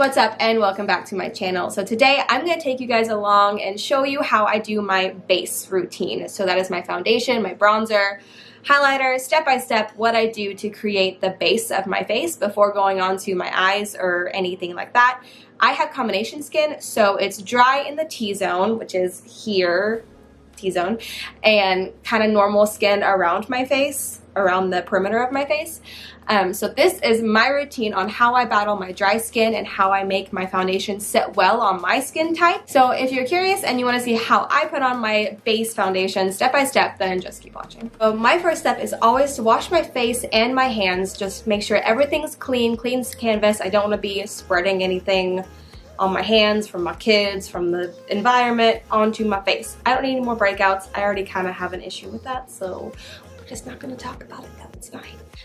what's up and welcome back to my channel. So today I'm going to take you guys along and show you how I do my base routine. So that is my foundation, my bronzer, highlighter, step by step what I do to create the base of my face before going on to my eyes or anything like that. I have combination skin, so it's dry in the T-zone, which is here, T-zone, and kind of normal skin around my face, around the perimeter of my face. So this is my routine on how I battle my dry skin and how I make my foundation sit well on my skin type. So if you're curious and you want to see how I put on my base foundation step by step, then just keep watching. So my first step is always to wash my face and my hands. Just make sure everything's clean canvas. I don't want to be spreading anything on my hands from my kids, from the environment onto my face. I don't need any more breakouts. I already kind of have an issue with that, so we're just not going to talk about it now. It's fine.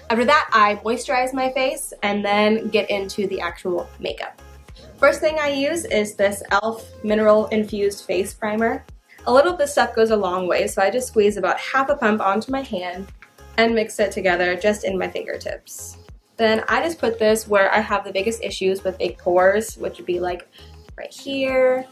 After that, I moisturize my face and then get into the actual makeup. First thing I use is this e.l.f. mineral infused face primer. A little of this stuff goes a long way, so I just squeeze about half a pump onto my hand and mix it together just in my fingertips. Then I just put this where I have the biggest issues with big pores, which would be like right here,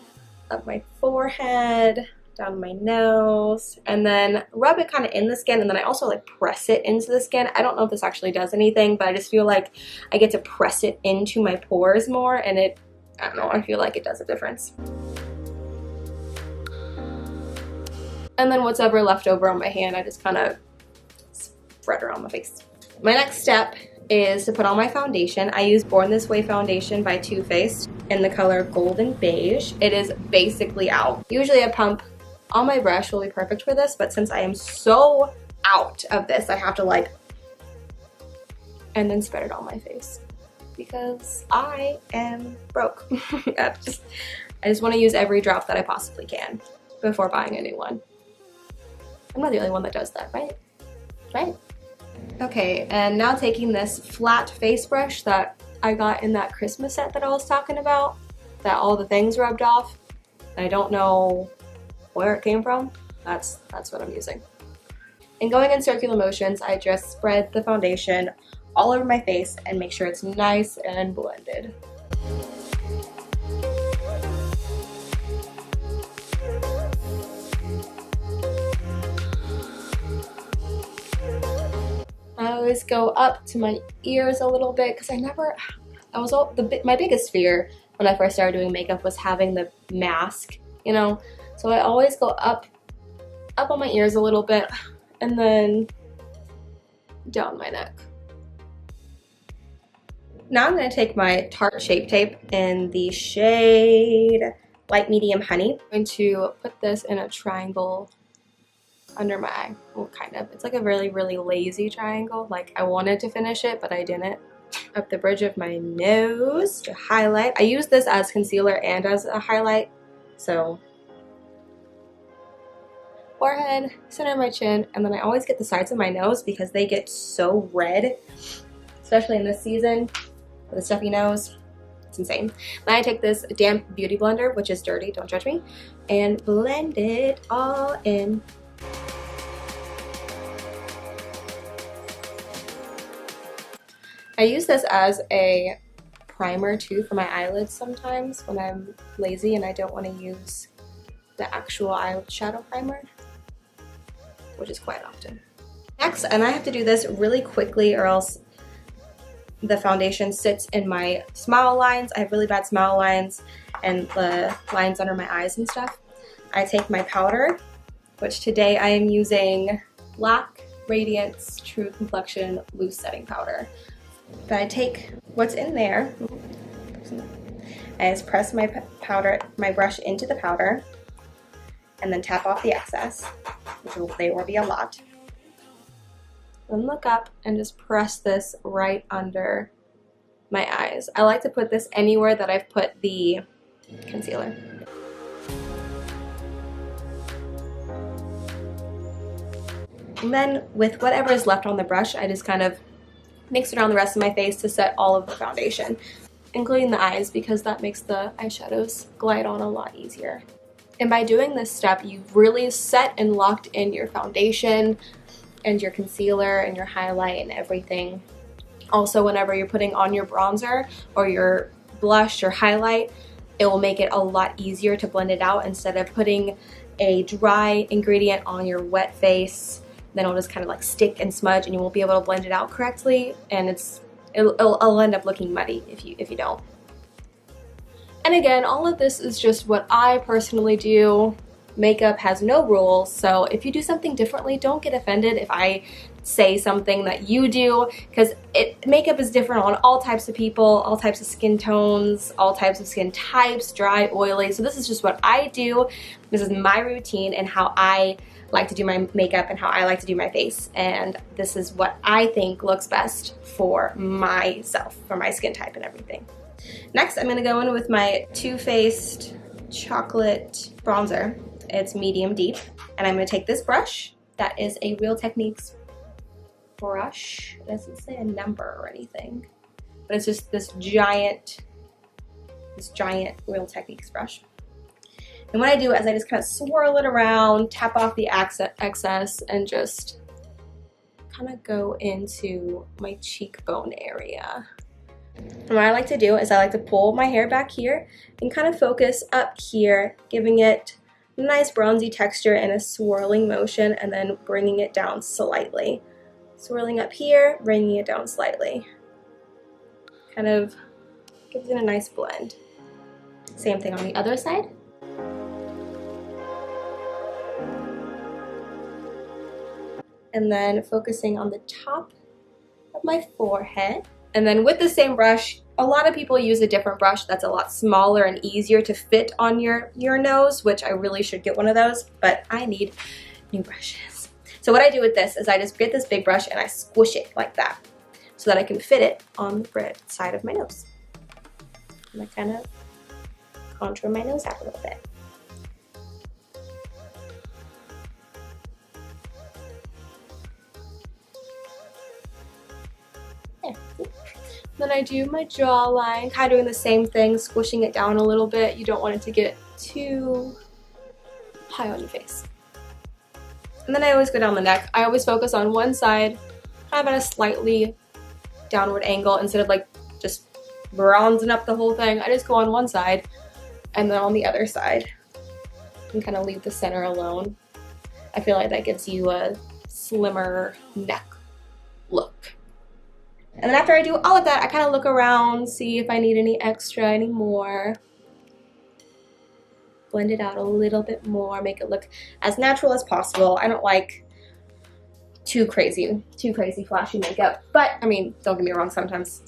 up my forehead, down my nose, and then rub it kind of in the skin, and then I also like press it into the skin. I don't know if this actually does anything, but I just feel like I get to press it into my pores more, and I don't know, I feel like it does a difference. And then what's ever left over on my hand, I just kind of spread around my face. My next step is to put on my foundation. I use Born This Way foundation by Too Faced in the color Golden Beige. It is basically out. Usually a pump on my brush will be perfect for this, but since I am so out of this, I have to like, and then spread it on my face because I am broke. I just want to use every drop that I possibly can before buying a new one. I'm not the only one that does that, right? Right? Okay, and now taking this flat face brush that I got in that Christmas set that I was talking about, that all the things rubbed off, and I don't know where it came from, that's what I'm using. And going in circular motions, I just spread the foundation all over my face and make sure it's nice and blended. I always go up to my ears a little bit because my biggest fear when I first started doing makeup was having the mask, you know, so I always go up on my ears a little bit and then down my neck. Now I'm going to take my Tarte Shape Tape in the shade Light Medium Honey. I'm going to put this in a triangle under my eye. Well, kind of. It's like a really, really lazy triangle. Like I wanted to finish it, but I didn't. Up the bridge of my nose to highlight. I use this as concealer and as a highlight. So forehead, center of my chin, and then I always get the sides of my nose because they get so red, especially in this season with a stuffy nose. It's insane. Then I take this damp beauty blender, which is dirty, don't judge me, and blend it all in. I use this as a primer too for my eyelids sometimes when I'm lazy and I don't want to use the actual eyeshadow primer, which is quite often. Next, and I have to do this really quickly or else the foundation sits in my smile lines. I have really bad smile lines and the lines under my eyes and stuff. I take my powder, which today I am using Black Radiance True Complexion Loose Setting Powder. But I take what's in there, I just press my brush into the powder, and then tap off the excess, which will be a lot. Then look up and just press this right under my eyes. I like to put this anywhere that I've put the concealer. And then with whatever is left on the brush, I just kind of mix it around the rest of my face to set all of the foundation, including the eyes, because that makes the eyeshadows glide on a lot easier. And by doing this step, you've really set and locked in your foundation and your concealer and your highlight and everything. Also, whenever you're putting on your bronzer or your blush or highlight, it will make it a lot easier to blend it out instead of putting a dry ingredient on your wet face. Then it'll just kind of like stick and smudge and you won't be able to blend it out correctly, and it'll end up looking muddy if you don't. And again, all of this is just what I personally do. Makeup has no rules, so if you do something differently, don't get offended if I say something that you do, because makeup is different on all types of people, all types of skin tones, all types of skin types, dry, oily. So this is just what I do. This is my routine and how I like to do my makeup and how I like to do my face, and this is what I think looks best for myself, for my skin type and everything. Next, I'm going to go in with my Too Faced chocolate bronzer. It's medium deep, and I'm going to take this brush that is a Real Techniques brush. It doesn't say a number or anything, but it's just this giant Real Techniques brush. And what I do is I just kind of swirl it around, tap off the excess, and just kind of go into my cheekbone area. And what I like to do is I like to pull my hair back here and kind of focus up here, giving it a nice bronzy texture in a swirling motion, and then bringing it down slightly. Swirling up here, bringing it down slightly. Kind of gives it a nice blend. Same thing on the other side. And then focusing on the top of my forehead. And then with the same brush, a lot of people use a different brush that's a lot smaller and easier to fit on your nose, which I really should get one of those, but I need new brushes. So what I do with this is I just get this big brush and I squish it like that so that I can fit it on the side of my nose. And I kind of contour my nose out a little bit. Then I do my jawline, kind of doing the same thing, squishing it down a little bit. You don't want it to get too high on your face. And then I always go down the neck. I always focus on one side, kind of at a slightly downward angle, instead of like just bronzing up the whole thing. I just go on one side and then on the other side and kind of leave the center alone. I feel like that gives you a slimmer neck look. And then after I do all of that, I kind of look around, see if I need any more. Blend it out a little bit more, make it look as natural as possible. I don't like too crazy flashy makeup. But, I mean, don't get me wrong, sometimes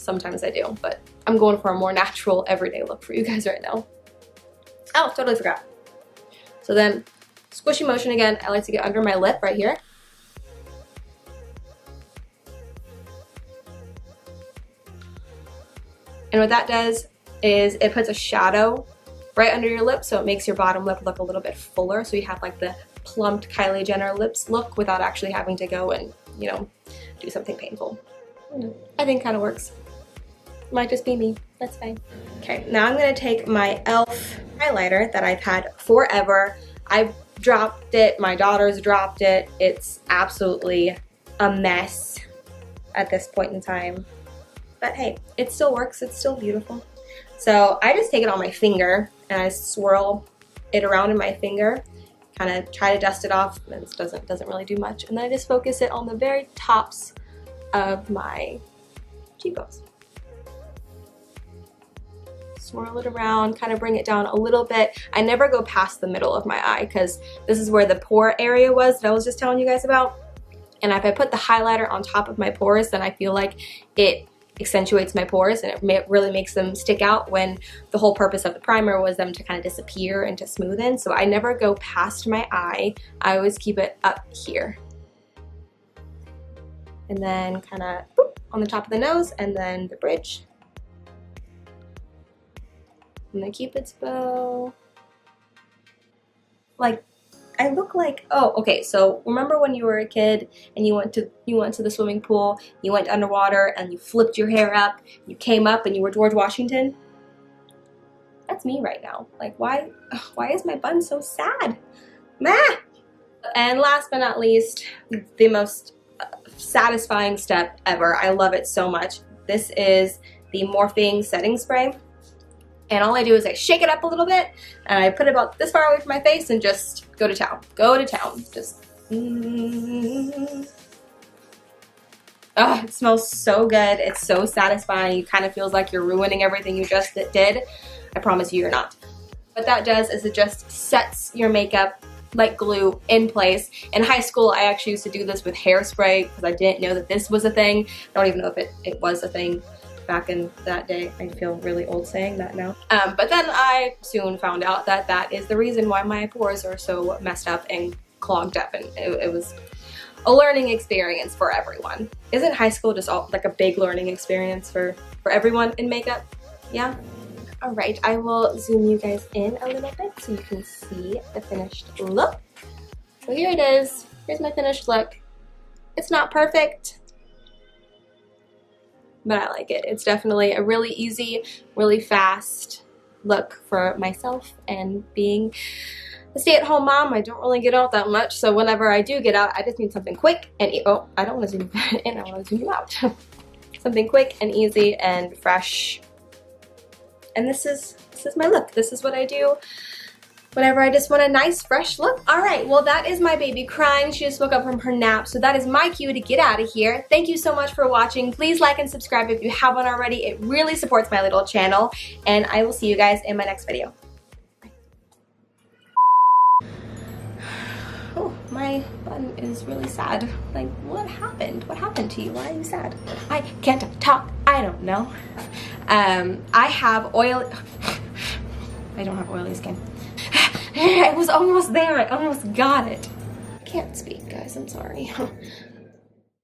I do. But I'm going for a more natural, everyday look for you guys right now. Oh, totally forgot. So then, squishy motion again. I like to get under my lip right here. And what that does is it puts a shadow right under your lip, so it makes your bottom lip look a little bit fuller, so you have like the plumped Kylie Jenner lips look without actually having to go and, you know, do something painful. I think kind of works. Might just be me. That's fine. Okay, now I'm going to take my e.l.f. highlighter that I've had forever. I've dropped it. My daughter's dropped it. It's absolutely a mess at this point in time. But hey, it still works. It's still beautiful. So I just take it on my finger and I swirl it around in my finger, kind of try to dust it off. And it doesn't really do much. And then I just focus it on the very tops of my cheekbones. Swirl it around, kind of bring it down a little bit. I never go past the middle of my eye because this is where the pore area was that I was just telling you guys about. And if I put the highlighter on top of my pores, then I feel like it accentuates my pores and it really makes them stick out, when the whole purpose of the primer was them to kind of disappear and to smoothen. So I never go past my eye. I always keep it up here. And then kind of on the top of the nose, and then the bridge. And the Cupid's bow. Like, I look like, oh, okay, so remember when you were a kid and you went to the swimming pool, you went underwater and you flipped your hair up, you came up and you were George Washington? That's me right now. Like, why is my bun so sad? Meh! And last but not least, the most satisfying step ever. I love it so much. This is the Morphing Setting Spray. And all I do is I shake it up a little bit and I put it about this far away from my face and just go to town. Go to town. Just Oh, it smells so good. It's so satisfying. It kind of feels like you're ruining everything you just did. I promise you, you're not. What that does is it just sets your makeup like glue in place. In high school, I actually used to do this with hairspray because I didn't know that this was a thing. I don't even know if it was a thing back in that day. I feel really old saying that now. But then I soon found out that that is the reason why my pores are so messed up and clogged up, and it was a learning experience for everyone. Isn't high school just all like a big learning experience for everyone in makeup? Yeah? All right, I will zoom you guys in a little bit so you can see the finished look. So here it is. Here's my finished look. It's not perfect, but I like it. It's definitely a really easy, really fast look for myself, and being a stay-at-home mom, I don't really get out that much, so whenever I do get out, I just need something quick and oh, I don't want to zoom in, I want to zoom you out. Something quick and easy and fresh. And this is my look. This is what I do whenever I just want a nice, fresh look. All right, well, that is my baby crying. She just woke up from her nap, so that is my cue to get out of here. Thank you so much for watching. Please like and subscribe if you haven't already. It really supports my little channel, and I will see you guys in my next video. Oh, my bun is really sad. Like, what happened? What happened to you? Why are you sad? I can't talk. I don't know. I have oil. I don't have oily skin. I was almost there. I almost got it. I can't speak, guys. I'm sorry.